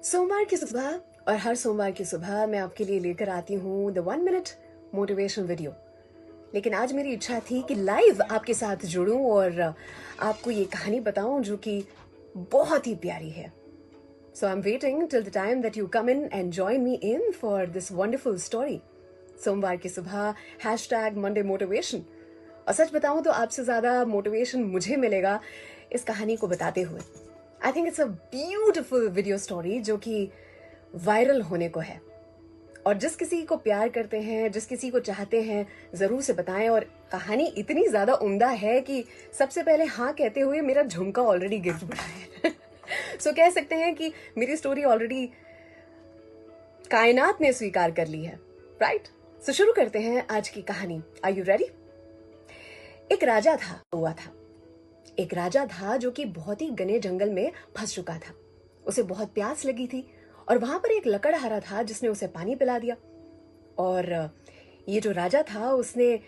सोमवार की सुबह और हर सोमवार की सुबह मैं आपके लिए लेकर आती हूँ द 1 मिनट मोटिवेशन वीडियो। लेकिन आज मेरी इच्छा थी कि लाइव आपके साथ जुड़ूं और आपको ये कहानी बताऊं जो कि बहुत ही प्यारी है। So I am waiting till the time that you come in and join me in for this wonderful story. सोमवार की सुबह #Monday मोटिवेशन। और सच बताऊं तो आपसे ज्यादा मोटिवेशन मुझे मिलेगा इस कहानी को बताते हुए। I think it's a beautiful video story जो कि वायरल होने को है। और जिस किसी को प्यार करते हैं, जिस किसी को चाहते हैं, जरूर से बताएं। और कहानी इतनी ज्यादा उम्दा है कि सबसे पहले हाँ कहते हुए मेरा झुमका ऑलरेडी गिर पड़ा है। सो कह सकते हैं कि मेरी स्टोरी ऑलरेडी कायनात ने स्वीकार कर ली है, राइट? सो शुरू करते हैं आज की कहानी। Are you ready? एक राजा था। एक राजा था जो कि बहुत ही घने जंगल में फंस चुका था। उसे बहुत प्यास लगी थी और वहां पर एक लकड़हारा था जिसने उसे पानी पिला दिया। और ये जो राजा था उसने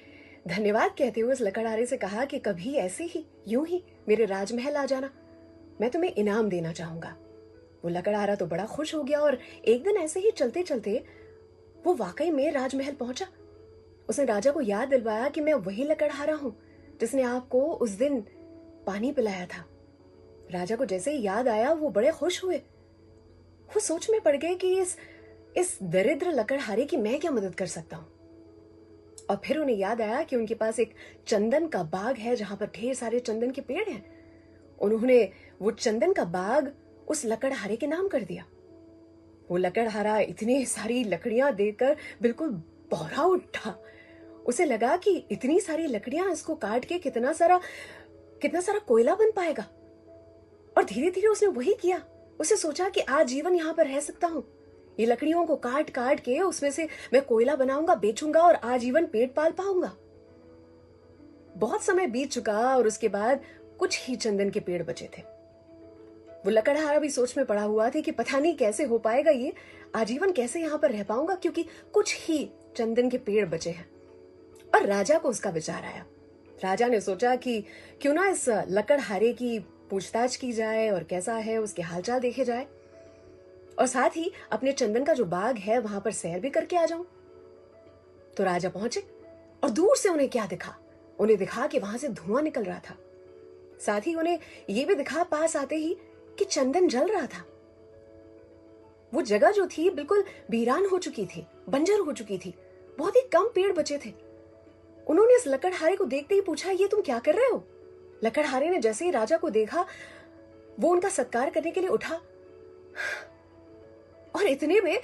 धन्यवाद कहते हुए उस लकड़हारे से कहा कि कभी ऐसे ही यूं ही मेरे राजमहल आ जाना, मैं तुम्हें इनाम देना चाहूंगा। वो लकड़हारा तो बड़ा खुश हो गया और एक दिन ऐसे ही चलते चलते वो वाकई में राजमहल पहुंचा। उसने राजा को याद दिलवाया कि मैं वही लकड़हारा हूं जिसने आपको उस दिन पानी पिलाया था। राजा को जैसे ही याद आया वो बड़े खुश हुए। वो सोच में पड़ गए कि इस दरिद्र लकड़हारे की मैं क्या मदद कर सकता हूं। और फिर उन्हें याद आया कि उनके पास एक चंदन का बाग है जहां पर ढेर सारे चंदन के पेड़ हैं। उन्होंने वो चंदन का बाग उस लकड़हारे के नाम कर दिया। वो लकड़हारा इतनी सारी लकड़ियां देखकर बिल्कुल बौरा उठा। उसे लगा कि इतनी सारी लकड़ियां, इसको काट के कितना सारा कोयला बन पाएगा। और धीरे धीरे उसने वही किया। उसे सोचा कि आजीवन यहां पर रह सकता हूं। ये लकड़ियों को काट काट के उसमें से मैं कोयला बनाऊंगा, बेचूंगा और आजीवन पेट पाल पाऊंगा। बहुत समय बीत चुका और उसके बाद कुछ ही चंदन के पेड़ बचे थे। वो लकड़हारा भी सोच में पड़ा हुआ था कि पता नहीं कैसे हो पाएगा ये, आजीवन कैसे यहां पर रह पाऊंगा, क्योंकि कुछ ही चंदन के पेड़ बचे हैं। और राजा को उसका विचार आया। राजा ने सोचा कि क्यों ना इस लकड़हारे की पूछताछ की जाए और कैसा है उसके हालचाल देखे जाए, और साथ ही अपने चंदन का जो बाग है वहां पर सैर भी करके आ जाऊं। तो राजा पहुंचे और दूर से उन्हें क्या दिखा? उन्हें दिखा कि वहां से धुआं निकल रहा था। साथ ही उन्हें यह भी दिखा पास आते ही कि चंदन जल रहा था। वो जगह जो थी बिल्कुल वीरान हो चुकी थी, बंजर हो चुकी थी। बहुत ही कम पेड़ बचे थे। उन्होंने इस लकड़हारे को देखते ही पूछा, ये तुम क्या कर रहे हो? लकड़हारे ने जैसे ही राजा को देखा वो उनका सत्कार करने के लिए उठा। और इतने में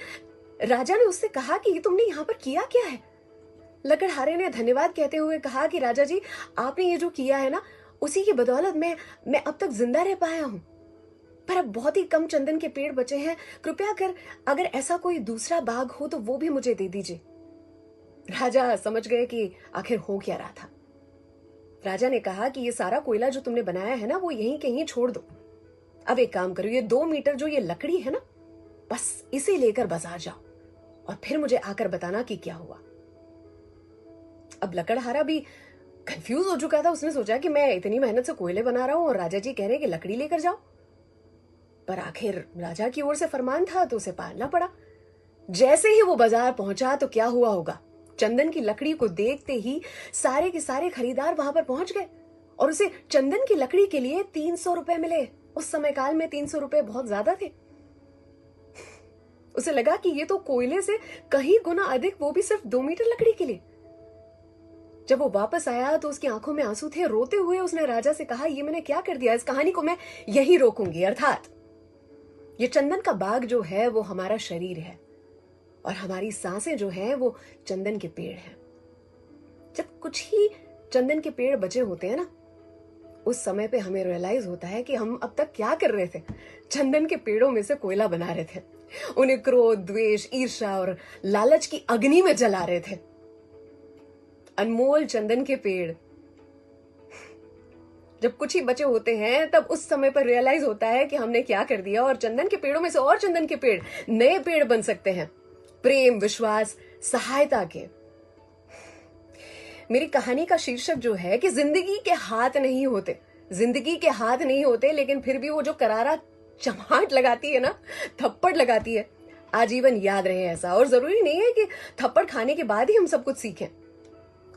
राजा ने उससे कहा कि ये तुमने यहां पर किया क्या है? लकड़हारे ने धन्यवाद कहते हुए कहा कि राजा जी, आपने ये जो किया है ना, उसी की बदौलत मैं अब तक जिंदा रह पाया हूं। पर अब बहुत ही कम चंदन के पेड़ बचे हैं। कृपया कर अगर ऐसा कोई दूसरा बाग हो तो वो भी मुझे दे दीजिए। राजा समझ गए कि आखिर हो क्या रहा था। राजा ने कहा कि ये सारा कोयला जो तुमने बनाया है ना, वो यहीं कहीं छोड़ दो। अब एक काम करो, ये 2 मीटर जो ये लकड़ी है ना, बस इसे लेकर बाजार जाओ और फिर मुझे आकर बताना कि क्या हुआ। अब लकड़हारा भी कंफ्यूज हो चुका था। उसने सोचा कि मैं इतनी मेहनत से कोयले बना रहा हूं और राजा जी कह रहे हैं कि लकड़ी लेकर जाओ। पर आखिर राजा की ओर से फरमान था तो उसे पालना पड़ा। जैसे ही वो बाजार पहुंचा तो क्या हुआ होगा? चंदन की लकड़ी को देखते ही सारे के सारे खरीदार वहां पर पहुंच गए और उसे चंदन की लकड़ी के लिए 300 रुपए मिले। उस समय काल में 300 रुपए बहुत ज्यादा थे। उसे लगा कि ये तो कोयले से कहीं गुना अधिक, वो भी सिर्फ 2 मीटर लकड़ी के लिए। जब वो वापस आया तो उसकी आंखों में आंसू थे। रोते हुए उसने राजा से कहा, ये मैंने क्या कर दिया? इस कहानी को मैं यहीं रोकूंगी। अर्थात ये चंदन का बाग जो है वो हमारा शरीर है और हमारी सांसें जो हैं वो चंदन के पेड़ हैं। जब कुछ ही चंदन के पेड़ बचे होते हैं ना, उस समय पे हमें रियलाइज होता है कि हम अब तक क्या कर रहे थे। चंदन के पेड़ों में से कोयला बना रहे थे, उन्हें क्रोध, द्वेष, ईर्ष्या और लालच की अग्नि में जला रहे थे। अनमोल चंदन के पेड़ जब कुछ ही बचे होते हैं तब उस समय पर रियलाइज होता है कि हमने क्या कर दिया, और चंदन के पेड़ों में से और चंदन के पेड़, नए पेड़ बन सकते हैं, प्रेम, विश्वास, सहायता के। मेरी कहानी का शीर्षक जो है कि जिंदगी के हाथ नहीं होते, जिंदगी के हाथ नहीं होते, लेकिन फिर भी वो जो करारा चमाट लगाती है ना, थप्पड़ लगाती है, आजीवन याद रहे ऐसा। और जरूरी नहीं है कि थप्पड़ खाने के बाद ही हम सब कुछ सीखें,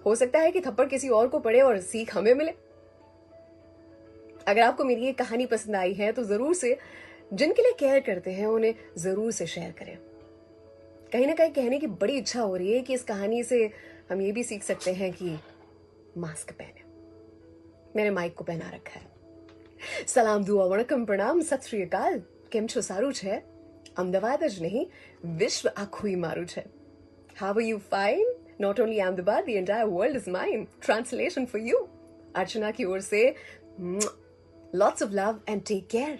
हो सकता है कि थप्पड़ किसी और को पड़े और सीख हमें मिले। अगर आपको मेरी ये कहानी पसंद आई है तो जरूर से, जिनके लिए केयर करते हैं उन्हें जरूर से शेयर करें। कहीं ना कहीं कहने की बड़ी इच्छा हो रही है कि इस कहानी से हम ये भी सीख सकते हैं कि मास्क पहने। मैंने माइक को पहना रखा है। सलाम, दुआ, वणकम, प्रणाम, सत श्री अकाल। केम छो, सारू छे? अमदावाद ज नहीं, विश्व आखું ही मारू छे। How are you? Fine? Not only Ahmedabad, the entire world is mine. Translation for you. अर्चना की ओर से lots of love and take care.